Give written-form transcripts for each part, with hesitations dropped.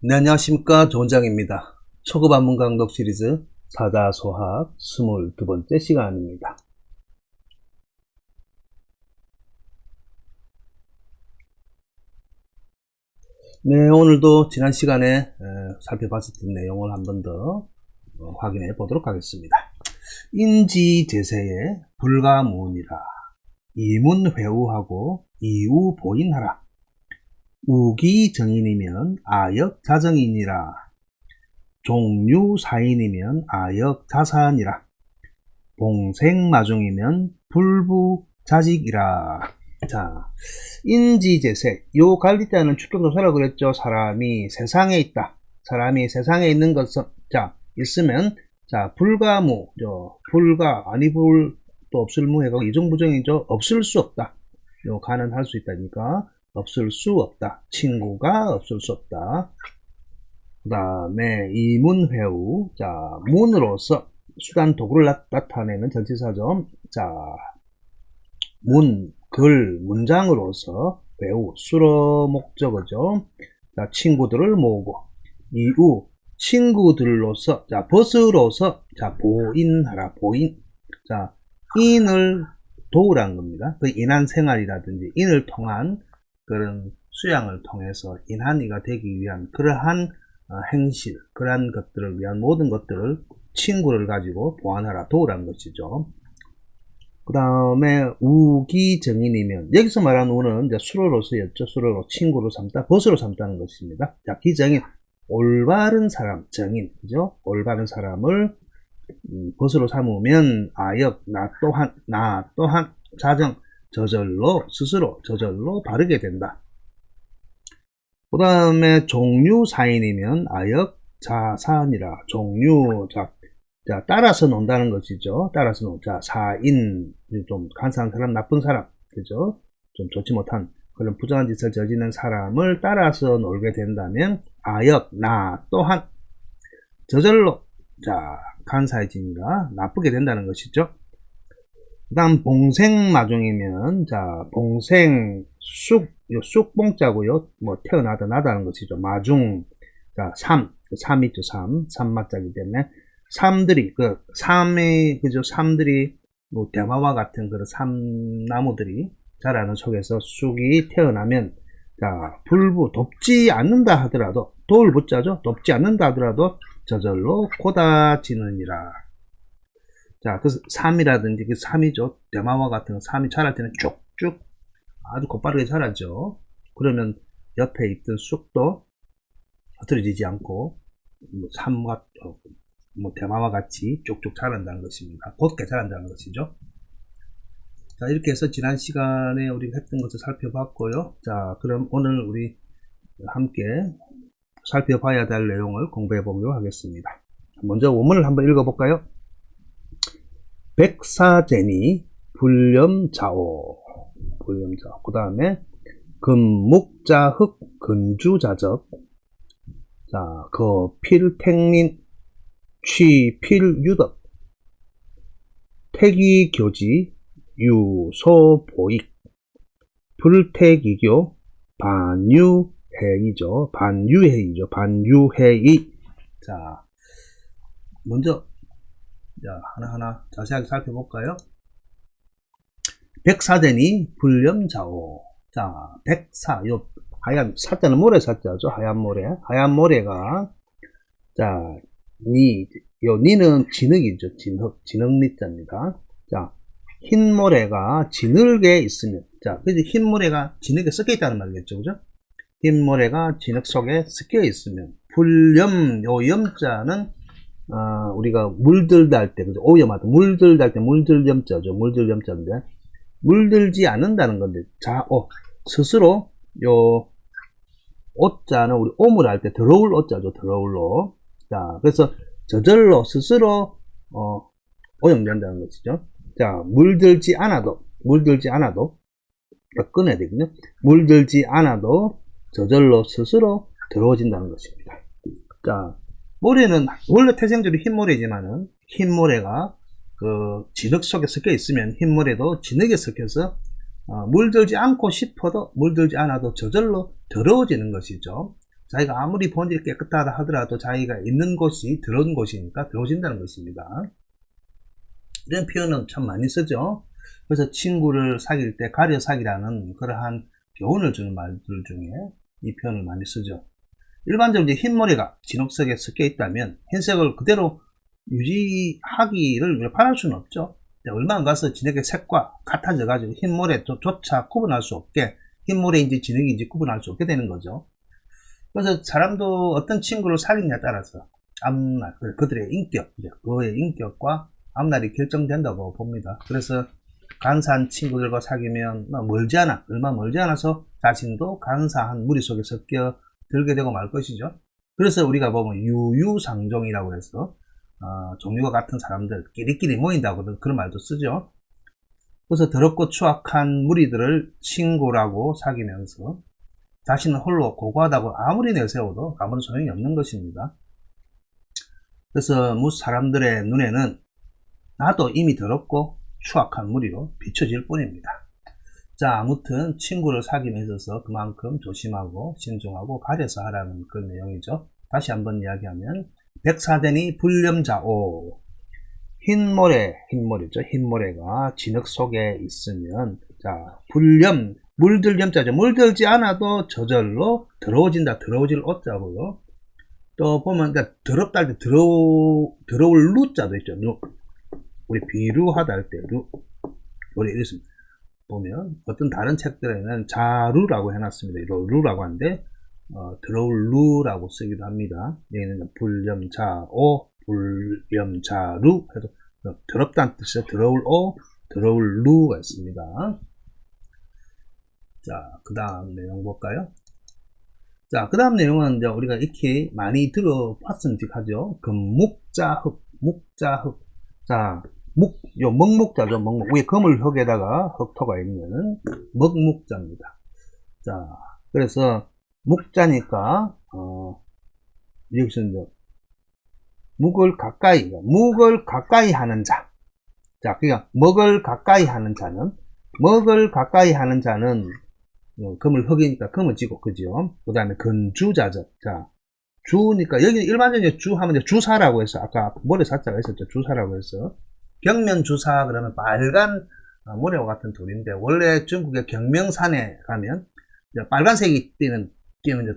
네, 안녕하십니까. 조원장입니다. 초급 한문 강독 시리즈 사자소학 22번째 시간입니다. 네, 오늘도 지난 시간에 살펴봤었던 내용을 한 번 더 확인해 보도록 하겠습니다. 인지제세에 불가무니라. 이문회우하고 이우보인하라. 우기정인이면 아역자정이니라. 종류사인이면 아역자산이라. 봉생마중이면 불부자직이라. 자, 인지제세. 요 관리자는 축경조사라고 그랬죠. 사람이 세상에 있다. 사람이 세상에 있는 것은, 있으면, 불가무, 불가, 아니불, 또 없을무 해가 이중부정이죠. 없을 수 없다. 요 가는 할 수 있다니까. 없을 수 없다. 친구가 없을 수 없다. 그 다음에 이문회우. 문으로서 수단 도구를 나타내는 전치사죠. 문장으로서 배우, 수로 목적어죠. 친구들을 모으고. 이후, 친구들로서, 벗으로서, 보인하라, 보인. 인을 도우라는 겁니다. 그 인한생활이라든지, 인을 통한 그런 수양을 통해서 인한이가 되기 위한 그러한 행실, 그러한 것들을 위한 모든 것들을 친구를 가지고 보완하라, 도우라는 것이죠. 그 다음에 우기정인이면, 여기서 말하는 우는 이제 수로로서였죠. 수로로 친구로 삼다, 벗으로 삼다는 것입니다. 기정인, 올바른 사람, 정인, 그죠? 올바른 사람을 벗으로 삼으면 아역, 나 또한 자정, 스스로 저절로 바르게 된다. 그 다음에 종류사인이면 아역 자산이라. 종류, 따라서 논다는 것이죠. 따라서 논자, 사인, 좀 간사한 사람, 나쁜 사람, 그죠? 좀 좋지 못한 그런 부정한 짓을 저지르는 사람을 따라서 놀게 된다면 아역, 나 또한 저절로, 간사해지니까 나쁘게 된다는 것이죠. 그 다음 봉생마중이면, 봉생, 쑥봉자고요. 태어나다 나다는 것이죠. 마중, 삼이죠. 삼마자기 때문에 삼들이, 삼들이 대마와 같은 그런 삼나무들이 자라는 속에서 쑥이 태어나면, 돕지 않는다 하더라도, 도울 붙자죠. 돕지 않는다 하더라도 저절로 고다지느니라. 그래서 삼이라든지 그 삼이죠. 대마와 같은 삼이 자랄 때는 쭉쭉 아주 곧바르게 자라죠. 그러면 옆에 있던 쑥도 흐트러지지 않고 삼과 대마와 같이 쭉쭉 자란다는 것입니다. 곧게 자란다는 것이죠. 이렇게 해서 지난 시간에 우리가 했던 것을 살펴봤고요. 그럼 오늘 우리 함께 살펴봐야 될 내용을 공부해 보도록 하겠습니다. 먼저 원문을 한번 읽어볼까요? 백사제니 불렴자오. 그 다음에 금묵자흑 근주자적. 거필택린 취필유덕. 태기교지 유소보익. 불태기교 반유회의죠. 반유회의. 먼저 하나하나 자세하게 살펴볼까요? 백사되니 불렴자오. 백사, 하얀, 사자는 모래 사자죠. 하얀 모래가, 니는 진흙이죠. 진흙니자입니다. 흰 모래가 진흙에 있으면, 그래서 흰 모래가 진흙에 섞여 있다는 말이겠죠. 그죠? 흰 모래가 진흙 속에 섞여 있으면, 불렴, 염자는, 우리가 물들다 할 때, 그죠? 오염하다. 물들다 할 때 물들염자죠. 물들염자인데, 물들지 않는다는 건데, 스스로, 옷자는 우리 오물 할 때 더러울 옷자죠. 더러울로. 그래서 저절로, 스스로, 오염된다는 것이죠. 물들지 않아도, 꺼내야 되거든요. 물들지 않아도 저절로 스스로 더러워진다는 것입니다. 모래는 원래 태생적으로 흰 모래지만은 흰 모래가 그 진흙 속에 섞여 있으면 흰 모래도 진흙에 섞여서 물들지 않고 싶어도 물들지 않아도 저절로 더러워지는 것이죠. 자기가 아무리 본질이 깨끗하다 하더라도 자기가 있는 곳이 들어온 곳이니까 들어오신다는 것입니다. 이런 표현은 참 많이 쓰죠. 그래서 친구를 사귈 때 가려 사귀라는 그러한 교훈을 주는 말들 중에 이 표현을 많이 쓰죠. 일반적으로 이제 흰머리가 진흙색에 섞여 있다면 흰색을 그대로 유지하기를 바랄 수는 없죠. 얼마 안 가서 진흙의 색과 같아져 가지고 흰모래조차 구분할 수 없게 흰모래인지 진흙인지 구분할 수 없게 되는 거죠. 그래서 사람도 어떤 친구를 사귀느냐에 따라서 앞날 그들의 인격, 그의 인격과 앞날이 결정된다고 봅니다. 그래서 간사한 친구들과 사귀면 얼마 멀지 않아서 자신도 간사한 무리 속에 섞여 들게 되고 말 것이죠. 그래서 우리가 보면 유유상종이라고 해서 종류가 같은 사람들 끼리끼리 모인다고 그런 말도 쓰죠. 그래서 더럽고 추악한 무리들을 친구라고 사귀면서 자신은 홀로 고고하다고 아무리 내세워도 아무런 소용이 없는 것입니다. 그래서 사람들의 눈에는 나도 이미 더럽고 추악한 무리로 비춰질 뿐입니다. 자, 아무튼 친구를 사귀에 있어서 그만큼 조심하고 신중하고 가려서 하라는 그런 내용이죠. 다시 한번 이야기하면 백사대니 불렴자오. 흰모래죠. 흰모래가 진흙 속에 있으면, 자, 물들 염자죠. 물들지 않아도 저절로 들어오진다. 들어오질 어자고요. 또 보면, 그러니까 더럽다 할 때 들어올 루자도 있죠. 우리 비루하다 할 때 우리 이렇습니다. 보면 어떤 다른 책들에는 자루라고 해놨습니다. 루라고 하는데 들어올 루라고 쓰기도 합니다. 여기는 불렴자오, 불렴자루 해도 더럽다는 뜻이죠. 들어올 오, 들어올 루가 있습니다. 자, 그 다음 내용 볼까요? 자, 그 다음 내용은 이제 우리가 익히 많이 들어봤음직하죠. 묵자흙. 자, 먹묵자죠. 먹묵. 위에 거물흙에다가 흙토가 있는 먹묵자입니다. 자, 그래서 묵자니까 여기서 이제 묵을 가까이 하는 자. 자, 그러니까 먹을 가까이 하는 자는 거물흙이니까 거머지고, 그죠? 그 다음에 건주자죠. 자, 주니까 여기 일반적으로 주 하면 주사라고 해서 아까 모래 사자가 있었죠. 주사라고 해서 경면 주사 그러면 빨간 모래와 같은 돌인데 원래 중국의 경명산에 가면 빨간색이 띄는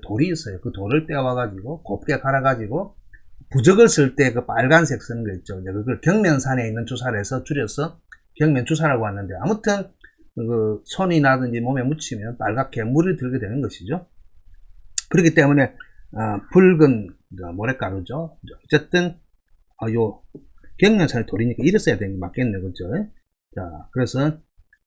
돌이 있어요. 그 돌을 떼와 가지고 곱게 갈아 가지고 부적을 쓸 때 그 빨간색 쓰는 거 있죠. 그걸 경면산에 있는 주사를 해서 줄여서 경면 주사라고 하는데 아무튼 그 손이나든지 몸에 묻히면 빨갛게 물이 들게 되는 것이죠. 그렇기 때문에 붉은 모래가루죠. 어쨌든 요 경련산의 돌이니까 이래 써야 되는 게 맞겠네, 그죠? 자, 그래서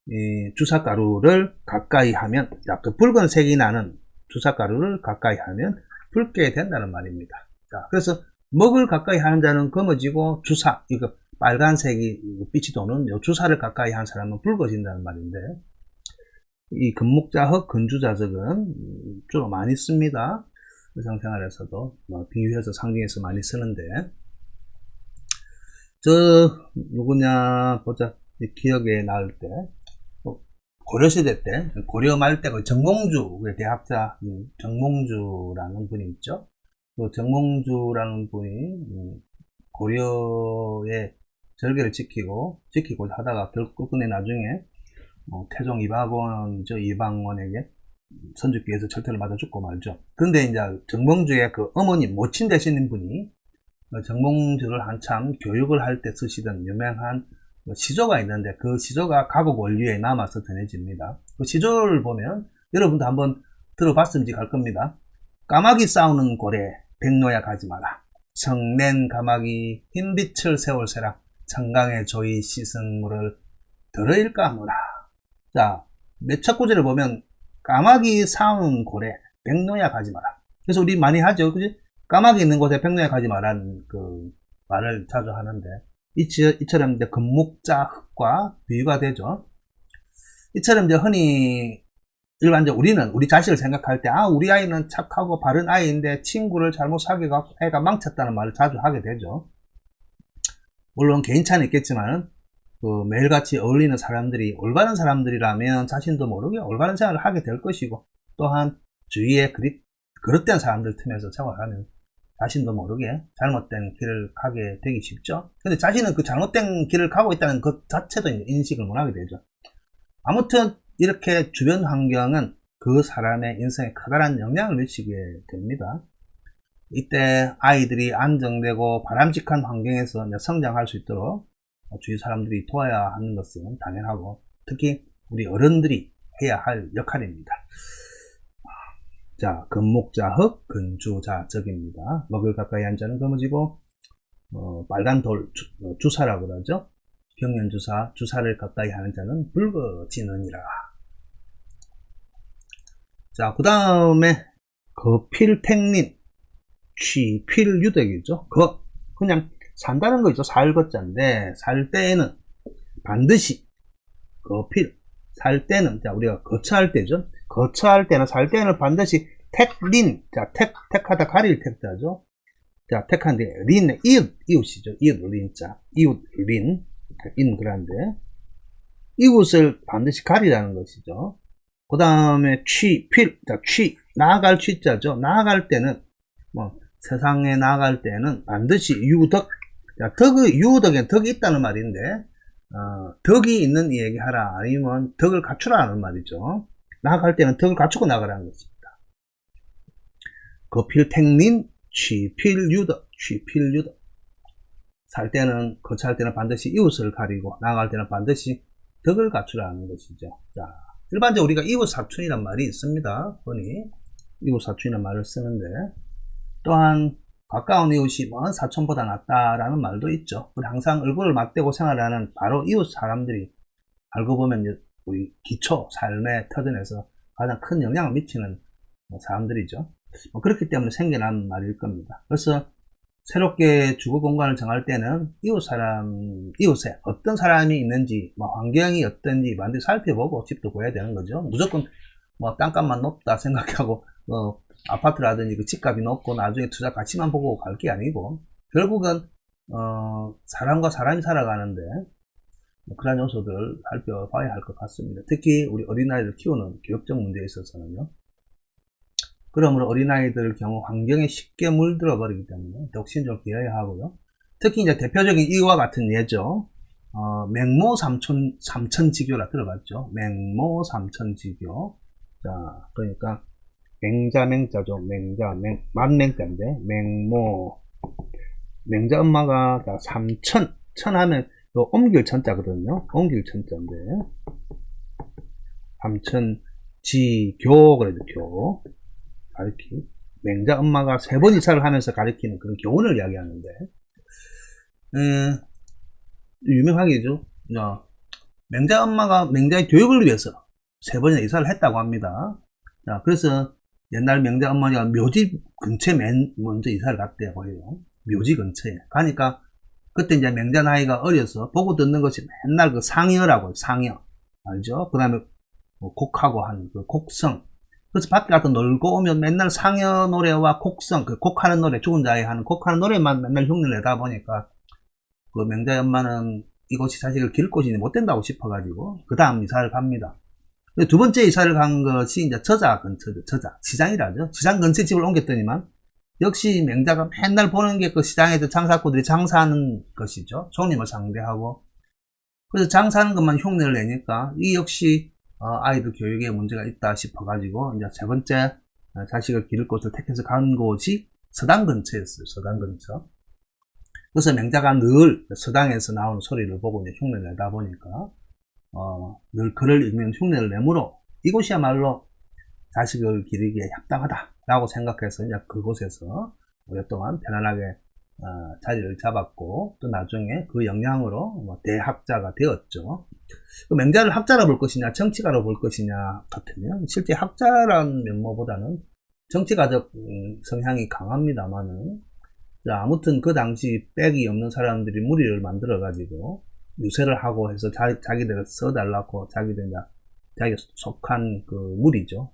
이 주사가루를 가까이 하면, 자, 그 붉은색이 나는 주사가루를 가까이 하면 붉게 된다는 말입니다. 자, 그래서 먹을 가까이 하는 자는 검어지고 주사, 이거 빨간색이 빛이 도는 요 주사를 가까이 하는 사람은 붉어진다는 말인데, 이 금목자흙, 건주자적은 주로 많이 씁니다. 일상생활에서도 비유해서 상징해서 많이 쓰는데, 누구냐 보자. 기억에 나올 때 고려시대 때 고려 말 때 그 정몽주 대학자 정몽주라는 분이 있죠. 그 정몽주라는 분이 고려의 절개를 지키고 하다가 결국은 나중에 태종 이방원에게 선주께서 절퇴를 맞아 죽고 말죠. 그런데 이제 정몽주의 그 어머니 모친 되시는 분이 정몽주를 한참 교육을 할 때 쓰시던 유명한 시조가 있는데 그 시조가 가곡 원류에 남아서 전해집니다. 그 시조를 보면 여러분도 한번 들어봤음직할 겁니다. 까마귀 싸우는 고래 백노야 가지 마라. 성낸 까마귀 흰빛을 세월세라. 청강에 조이 씻은 물을 들어일까 하노라. 자, 첫 구절을 보면 까마귀 싸우는 고래 백노야 가지 마라. 그래서 우리 많이 하죠, 그지? 까마귀 있는 곳에 백노야 가지 마라는 그 말을 자주 하는데 이처럼 이제 금목자 흙과 비유가 되죠. 이처럼 이제 흔히 일반적으로 우리 자식을 생각할 때 우리 아이는 착하고 바른 아이인데 친구를 잘못 사귀어서 애가 망쳤다는 말을 자주 하게 되죠. 물론 개인차는 있겠지만 매일같이 어울리는 사람들이 올바른 사람들이라면 자신도 모르게 올바른 생활을 하게 될 것이고 또한 주위에 그릇된 사람들 틈에서 생활하면 자신도 모르게 잘못된 길을 가게 되기 쉽죠. 근데 자신은 그 잘못된 길을 가고 있다는 것 자체도 이제 인식을 못하게 되죠. 아무튼 이렇게 주변 환경은 그 사람의 인생에 커다란 영향을 미치게 됩니다. 이때 아이들이 안정되고 바람직한 환경에서 성장할 수 있도록 주위 사람들이 도와야 하는 것은 당연하고, 특히 우리 어른들이 해야 할 역할입니다. 자, 금목자흑, 근주자적입니다. 먹을 가까이 한 자는 거머지고, 빨간 돌, 주사라고 그러죠. 경연주사, 주사를 가까이 하는 자는 붉어지느니라. 자, 그 다음에 거필택린, 취필유덕이죠. 그냥 산다는 거 있죠. 살것자인데, 살 때에는 반드시 거필, 살 때는, 자, 우리가 거처할 때죠. 거처할 때는, 살 때는 반드시 택린, 자, 택하다 가릴 택자죠. 자, 택한데, 린, 이웃이죠. 이웃, 린자. 이웃, 린, 인, 그란데. 이웃을 반드시 가리라는 것이죠. 그 다음에 취필, 자, 나아갈 취자죠. 나아갈 때는, 세상에 나아갈 때는 반드시 유덕, 자, 유덕엔 덕이 있다는 말인데, 덕이 있는 얘기하라, 아니면 덕을 갖추라 하는 말이죠. 나아갈 때는 덕을 갖추고 나가라는 것입니다. 거필택린, 취필유덕. 살 때는, 거처할 때는 반드시 이웃을 가리고, 나아갈 때는 반드시 덕을 갖추라는 것이죠. 자, 일반적으로 우리가 이웃사촌이란 말이 있습니다. 흔히 이웃사촌이란 말을 쓰는데, 또한 가까운 이웃이 먼 사촌보다 낫다라는 말도 있죠. 항상 얼굴을 맞대고 생활하는 바로 이웃 사람들이 알고 보면 우리 기초 삶의 터전에서 가장 큰 영향을 미치는 사람들이죠. 그렇기 때문에 생겨난 말일 겁니다. 그래서 새롭게 주거 공간을 정할 때는 이웃에 어떤 사람이 있는지, 환경이 어떤지 반드시 살펴보고 집도 구해야 되는 거죠. 무조건 땅값만 높다 생각하고 아파트라든지 그 집값이 높고 나중에 투자 가치만 보고 갈 게 아니고, 결국은 사람과 사람이 살아가는데 그런 요소들을 살펴봐야 할 것 같습니다. 특히 우리 어린아이들 키우는 교육적 문제에 있어서는요. 그러므로 어린아이들 경우 환경에 쉽게 물들어 버리기 때문에 더욱 신중을 기해야 하고요. 특히 이제 대표적인 이와 같은 예죠. 맹모 삼천지교라 들어봤죠. 맹모 삼천지교. 자, 그러니까 맹자죠. 만맹자인데, 맹자 엄마가, 자, 천하면, 옮길 천자거든요. 옮길 천자인데, 삼천지교, 그래도 교. 가르치. 맹자 엄마가 3번 이사를 하면서 가르치는 그런 교훈을 이야기하는데, 유명하게죠. 맹자 엄마가 맹자의 교육을 위해서 3번이나 이사를 했다고 합니다. 자, 그래서 옛날 맹자 어머니가 묘지 근처에 먼저 이사를 갔대요. 묘지 근처에. 가니까 그때 이제 맹자 나이가 어려서 보고 듣는 것이 맨날 그 상여라고, 상여. 알죠? 그 다음에 곡하고 하는 그 곡성. 그래서 밖에 가서 놀고 오면 맨날 상여 노래와 곡성, 그 곡하는 노래, 죽은 자에 하는 곡하는 노래만 맨날 흉내를 내다 보니까 그 맹자의 엄마는 이곳이 사실 길 곳이 못 된다고 싶어가지고 그 다음 이사를 갑니다. 두 번째 이사를 간 것이 이제 저자 근처죠. 시장이라죠. 시장 근처에 집을 옮겼더니만 역시 맹자가 맨날 보는 게 그 시장에서 장사꾼들이 장사하는 것이죠. 손님을 상대하고. 그래서 장사하는 것만 흉내를 내니까 이 역시 아이들 교육에 문제가 있다 싶어가지고 이제 3번째 자식을 기를 곳을 택해서 간 곳이 서당 근처였어요. 서당 근처. 그래서 맹자가 늘 서당에서 나오는 소리를 보고 이제 흉내를 내다 보니까 늘 글을 읽으면 흉내를 내므로 이곳이야말로 자식을 기르기에 합당하다라고 생각해서 이제 그곳에서 오랫동안 편안하게 자리를 잡았고, 또 나중에 그 영향으로 대학자가 되었죠. 그 맹자를 학자로 볼 것이냐 정치가로 볼 것이냐 같으면 실제 학자라는 면모보다는 정치가적 성향이 강합니다만은, 아무튼 그 당시 빽이 없는 사람들이 무리를 만들어 가지고 유세를 하고 해서 자기들을 써달라고, 자기들 자기가 속한 그 무리죠.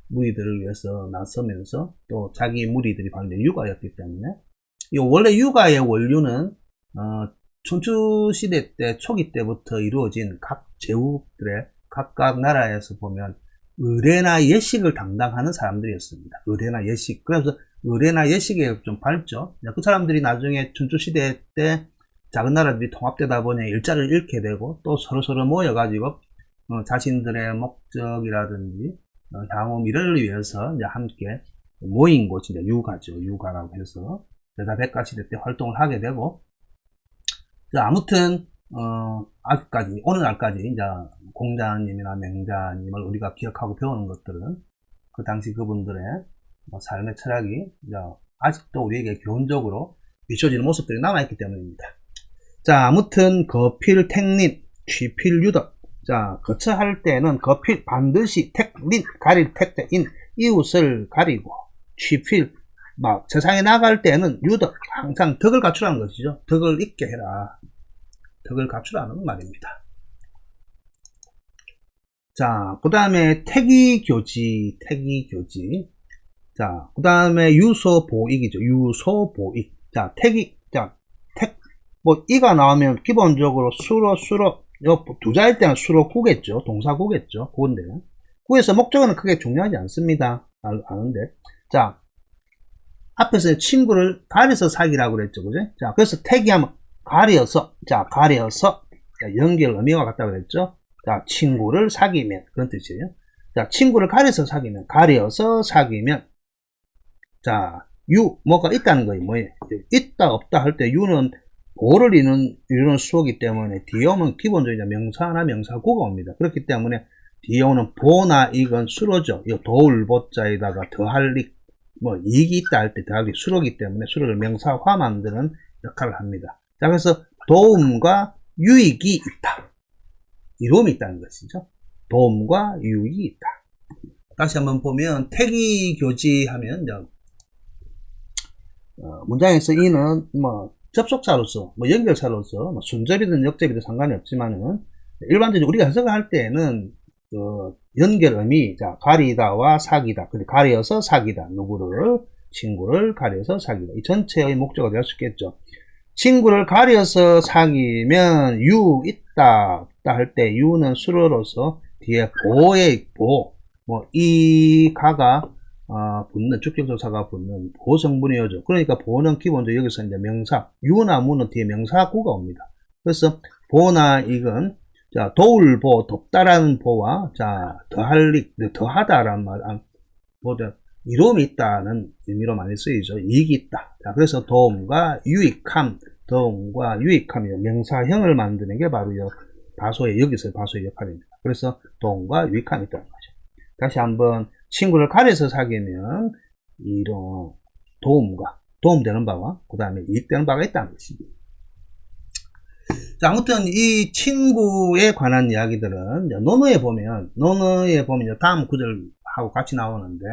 무리들을 위해서 나서면서 또 자기 무리들이 바로 유가였기 때문에, 원래 유가의 원류는 춘추시대 때 초기 때부터 이루어진 각 제국들의 각각 나라에서 보면 의례나 예식을 담당하는 사람들이었습니다. 의례나 예식. 그래서 의례나 예식에 좀 밝죠. 그 사람들이 나중에 춘추시대 때 작은 나라들이 통합되다 보니 일자를 잃게 되고 또 서로서로 모여가지고 자신들의 목적이라든지 향후 미래를 위해서 이제 함께 모인 곳이 이제 유가죠. 유가라고 해서 대다백가시대 때 활동을 하게 되고, 자, 아무튼 아직까지 오늘날까지 이제 공자님이나 맹자님을 우리가 기억하고 배우는 것들은 그 당시 그분들의 삶의 철학이 이제 아직도 우리에게 교훈적으로 비춰지는 모습들이 남아있기 때문입니다. 자, 아무튼 거필, 택린, 취필, 유덕. 자, 거처할 때는 거필 반드시 택린, 가릴 택인, 이웃을 가리고, 취필 막 세상에 나갈 때는 유덕, 항상 덕을 갖추라는 것이죠. 덕을 있게 해라. 덕을 갖추라는 말입니다. 자, 그 다음에 태기교지. 자, 그 다음에 유소보익이죠. 유소보익. 자, 태기, 자, 이가 나오면 기본적으로 수로, 요 두 자일 때는 수로 구겠죠. 동사 구겠죠. 구인데. 구에서 목적어는 크게 중요하지 않습니다. 아는데. 자, 앞에서 친구를 가려서 사귀라고 그랬죠. 그죠? 자, 그래서 태기하면 가려서, 자, 연결 의미와 같다고 그랬죠. 자, 친구를 사귀면, 그런 뜻이에요. 자, 친구를 가려서 사귀면, 자, 뭐가 있다는 거예요. 뭐예요? 있다, 없다 할 때, 유는 보를 이루는 수어기 때문에, 뒤에 오면 기본적으로 명사나 명사구가 옵니다. 그렇기 때문에, 뒤에 오는 보나 이건 수로죠. 이 도울보자에다가 더할 릭, 이익이 있다 할 때 더할 릭 수로기 때문에, 수로를 명사화 만드는 역할을 합니다. 자, 그래서 도움과 유익이 있다. 이로움이 있다는 것이죠. 도움과 유익이 있다. 다시 한번 보면 태기교지 하면 문장에서 이는 접속사로서 연결사로서 순접이든 역접이든 상관이 없지만은 일반적으로 우리가 해석을 할 때에는 연결 의미, 자, 가리다와 사귀다. 가려서 사귀다. 누구를? 친구를 가려서 사귀다. 이 전체의 목적어가 될 수 있겠죠. 친구를 가려서 사귀면 유 있다 없다 할 때 유는 수로로서 뒤에 보의 보, 이 가가 붙는 주격조사가 붙는 보성분이어죠. 그러니까 보는 기본적으로 여기서 이제 명사, 유나 무는 뒤에 명사구가 옵니다. 그래서 보나 이건 자, 도울보, 덥다라는 보와 자, 더하다라는 말, 이로움이 있다는 의미로 많이 쓰이죠. 이익이 있다. 자, 그래서 도움과 유익함, 이 명사형을 만드는 게 바로 여기서 바소의 역할입니다. 그래서 도움과 유익함이 있다는 거죠. 다시 한번 친구를 가려서 사귀면 이런 도움되는 바와 그 다음에 이익되는 바가 있다는 것입니다. 자, 아무튼 이 친구에 관한 이야기들은 논어에 보면 다음 구절하고 같이 나오는데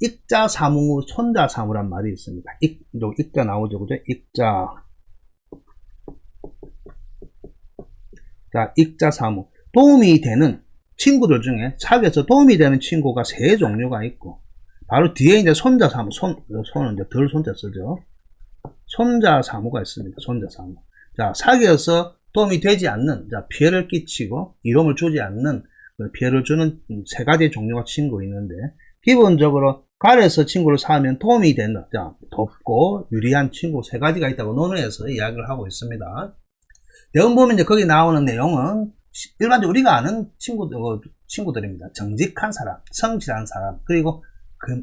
익자 사무 손자 사무란 말이 있습니다. 익자 나오죠, 그죠? 익자. 자, 익자 사무. 도움이 되는 친구들 중에 사귀어서 도움이 되는 친구가 세 종류가 있고, 바로 뒤에 이제 손자 사무, 손은 이제 덜 손자 쓰죠. 손자 사무가 있습니다. 손자 사무. 자, 사귀어서 도움이 되지 않는, 자, 피해를 끼치고 이로움을 주지 않는, 피해를 주는 세 가지 종류가 친구 있는데, 기본적으로 가려서 친구를 사면 도움이 된다. 자, 덥고 유리한 친구 세 가지가 있다고 논어에서 이야기를 하고 있습니다. 대원 보면 이제 거기 나오는 내용은 일반적으로 우리가 아는 친구들입니다. 정직한 사람, 성실한 사람, 그리고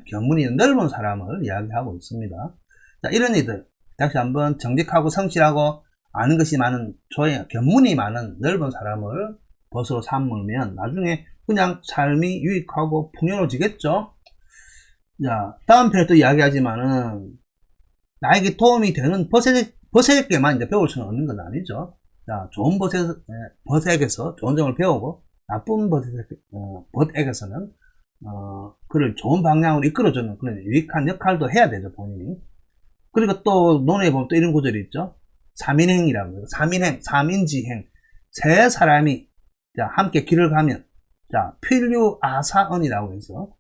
견문이 넓은 사람을 이야기하고 있습니다. 자, 이런 이들, 다시 한번 정직하고 성실하고 아는 것이 많은, 견문이 많은 넓은 사람을 벗으로 삼으면 나중에 그냥 삶이 유익하고 풍요로워지겠죠. 자, 다음 편에 또 이야기하지만은 나에게 도움이 되는 버섯에게만 이제 배울 수는 없는 건 아니죠. 자, 좋은 버섯에게서 좋은 점을 배우고 나쁜 버섯에게서는 그를 좋은 방향으로 이끌어주는 그런 유익한 역할도 해야 되죠, 본인이. 그리고 또 논어에 보면 또 이런 구절이 있죠. 3인행이라고 해요. 3인지행. 세 사람이 자, 함께 길을 가면 자, 필류아사언이라고 해서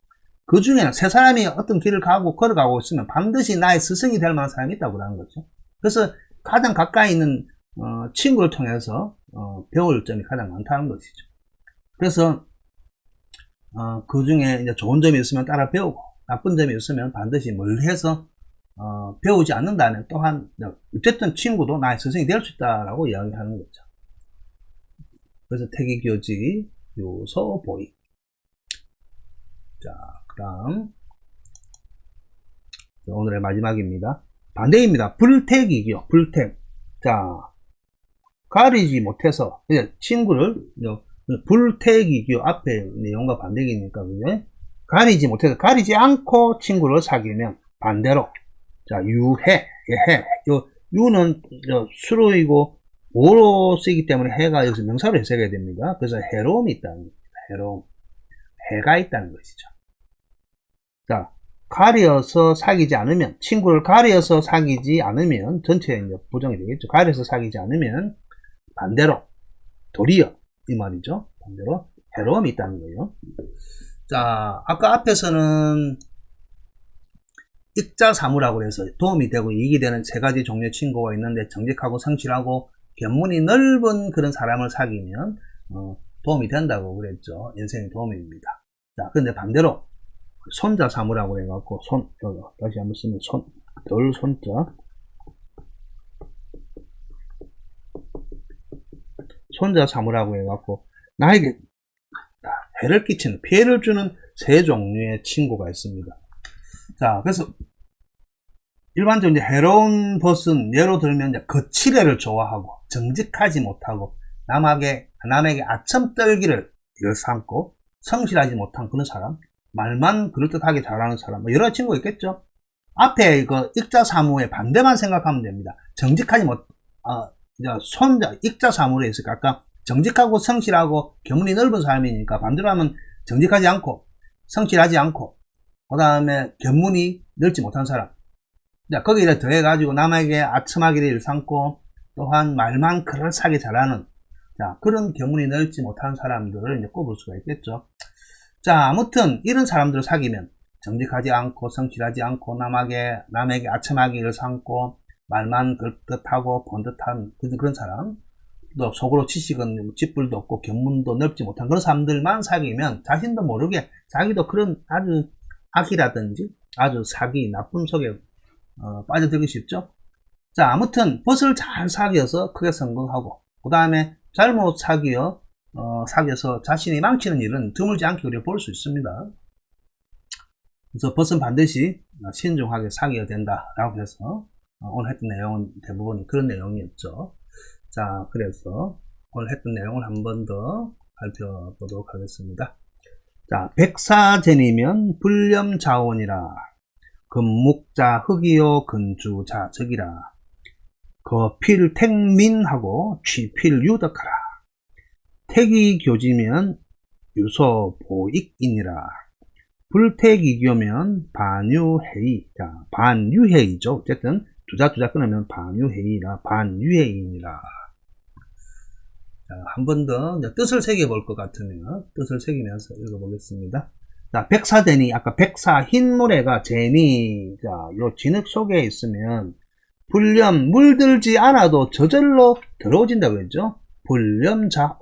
그 중에는 세 사람이 어떤 길을 걸어가고 있으면 반드시 나의 스승이 될 만한 사람이 있다고 하는 거죠. 그래서 가장 가까이 있는 친구를 통해서 배울 점이 가장 많다는 것이죠. 그래서 그 중에 이제 좋은 점이 있으면 따라 배우고, 나쁜 점이 있으면 반드시 멀리해서 배우지 않는다는, 또한 어쨌든 친구도 나의 스승이 될 수 있다라고 이야기하는 거죠. 그래서 태기교지 요소 보이. 자, 그다음 오늘의 마지막입니다. 반대입니다. 불택이기요. 불택. 자, 가리지 못해서 친구를 불택이기요. 앞에 내용과 반대기니까 그게 가리지 못해서, 가리지 않고 친구를 사귀면 반대로, 자, 유해, 해. 유는 수로이고 오로 쓰기 때문에 해가 여기서 명사로 해석해야 됩니다. 그래서 해로움이 있다는 겁니다. 해로움. 해가 있다는 것이죠. 자, 가려서 사귀지 않으면, 친구를 가려서 사귀지 않으면, 전체에 이제 부정이 되겠죠. 가려서 사귀지 않으면 반대로, 도리어, 이 말이죠. 반대로 해로움이 있다는 거예요. 자, 아까 앞에서는 익자사무라고 해서 도움이 되고 이익이 되는 세 가지 종류의 친구가 있는데, 정직하고 성실하고 견문이 넓은 그런 사람을 사귀면 도움이 된다고 그랬죠. 인생에 도움이 됩니다. 자, 근데 반대로 손자사무라고 해갖고, 다시 한번 쓰면 덜 손자, 손자사무라고 해갖고 나에게 해를 끼치는, 피해를 주는 세 종류의 친구가 있습니다. 자, 그래서 일반적으로 이제 해로운 벗은, 예로 들면 이제 거칠애를 좋아하고 정직하지 못하고 남에게 아첨 떨기를 일삼고 성실하지 못한 그런 사람, 말만 그럴듯하게 잘하는 사람, 여러 친구가 있겠죠. 앞에 그 익자사무의 반대만 생각하면 됩니다. 정직하지 못, 익자사무로 했으니까 아까 정직하고 성실하고 견문이 넓은 사람이니까, 반대로 하면 정직하지 않고 성실하지 않고 그 다음에 견문이 넓지 못한 사람. 자, 거기에 더해가지고 남에게 아첨하기를 일삼고 또한 말만 그럴싸하게 잘하는, 자, 그런 견문이 넓지 못한 사람들을 이제 꼽을 수가 있겠죠. 자, 아무튼 이런 사람들을 사귀면 정직하지 않고 성실하지 않고 남에게 아첨하기를 삼고 말만 그럴듯하고 번듯한 그런 사람, 또 속으로 지식은 짓불도 없고 견문도 넓지 못한 그런 사람들만 사귀면 자신도 모르게 자기도 그런 아주 악이라든지 아주 사기, 나쁨 속에 빠져들기 쉽죠. 자, 아무튼 벗을 잘 사귀어서 크게 성공하고, 그 다음에 잘못 사귀어서 자신이 망치는 일은 드물지 않게 우리가 볼 수 있습니다. 그래서 벗은 반드시 신중하게 사귀어야 된다라고 해서 오늘 했던 내용은 대부분 그런 내용이었죠. 자, 그래서 오늘 했던 내용을 한 번 더 살펴보도록 하겠습니다. 자, 백사전이면 불념자원이라, 금묵자 흑이요 근주자 적이라, 거필택민하고 취필유덕하라, 택이교지면 유소보익이니라, 불택이교면 반유해이. 자, 반유해이죠. 어쨌든 두자 끊으면 반유해이라, 반유해이니라. 한 번 더 뜻을 새겨볼 것 같으면 뜻을 새기면서 읽어보겠습니다. 자, 백사제니, 아까 백사 흰모래가 제니, 자, 요 진흙 속에 있으면 불념, 물들지 않아도 저절로 더러워진다고 했죠. 불념자,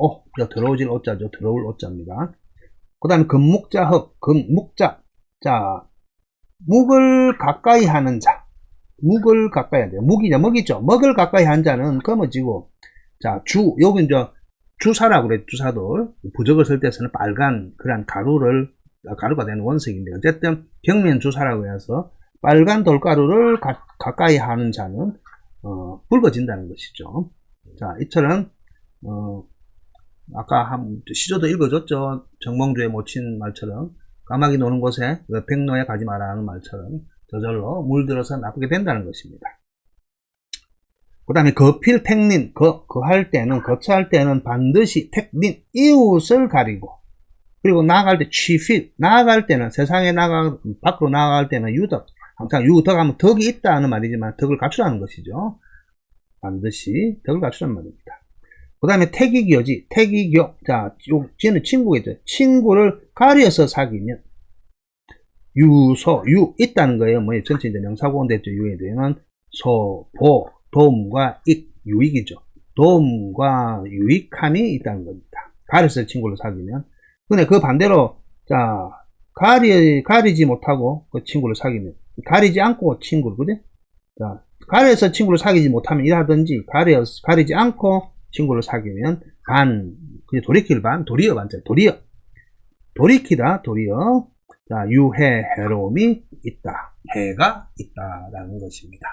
더러워질 오자죠. 더러울 오자입니다. 그 다음에 금묵자흑, 금묵자. 자, 묵을 가까이 하는 자. 묵을 가까이 한대요. 묵이죠. 먹이죠. 먹을 가까이 한 자는 검어지고, 자, 여기 이제 주사라고 그래, 주사돌. 부적을 쓸 때 쓰는 빨간, 그런 가루가 되는 원석인데, 어쨌든 경면 주사라고 해서 빨간 돌가루를 가까이 하는 자는, 붉어진다는 것이죠. 자, 이처럼, 아까 시조도 읽어줬죠. 정몽주에 모친 말처럼, 까마귀 노는 곳에 백로에 가지 마라 하는 말처럼, 저절로 물들어서 나쁘게 된다는 것입니다. 그 다음에 거필택린, 거처할 때는 반드시 택린, 이웃을 가리고, 그리고 나아갈 때 취필, 나아갈 때는, 밖으로 나아갈 때는 유덕, 항상 유덕하면 덕이 있다는 말이지만 덕을 갖추라는 것이죠. 반드시 덕을 갖추라는 말입니다. 그 다음에 택이교지, 택이교, 자, 쟤는 친구겠죠. 친구를 가려서 사귀면, 있다는 거예요. 전체 이제 명사구원 됐죠. 유에 대한 도움과 유익이죠. 도움과 유익함이 있다는 겁니다. 가려서 친구를 사귀면. 근데 그 반대로, 자, 가리지 못하고 그 친구를 사귀면, 가리지 않고 친구를, 그지? 자, 가려서 친구를 사귀지 못하면 일하든지, 가리지 않고 친구를 사귀면, 그게 돌이킬 반, 도리어 반자, 도리어. 돌이키다, 도리어. 자, 유해, 해로움이 있다. 해가 있다라는 것입니다.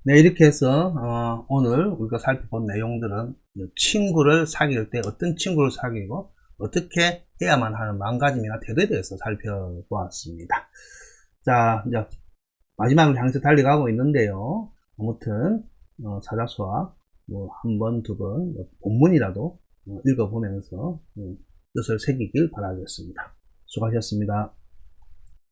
네, 이렇게 해서 오늘 우리가 살펴본 내용들은 친구를 사귈 때 어떤 친구를 사귀고 어떻게 해야만 하는 마음가짐이나 태도에 대해서 살펴보았습니다. 자, 이제 마지막으로 향해서 달려가고 있는데요. 아무튼 사자수학 한 번, 두 번 본문이라도 읽어보면서 뜻을 새기길 바라겠습니다. 수고하셨습니다.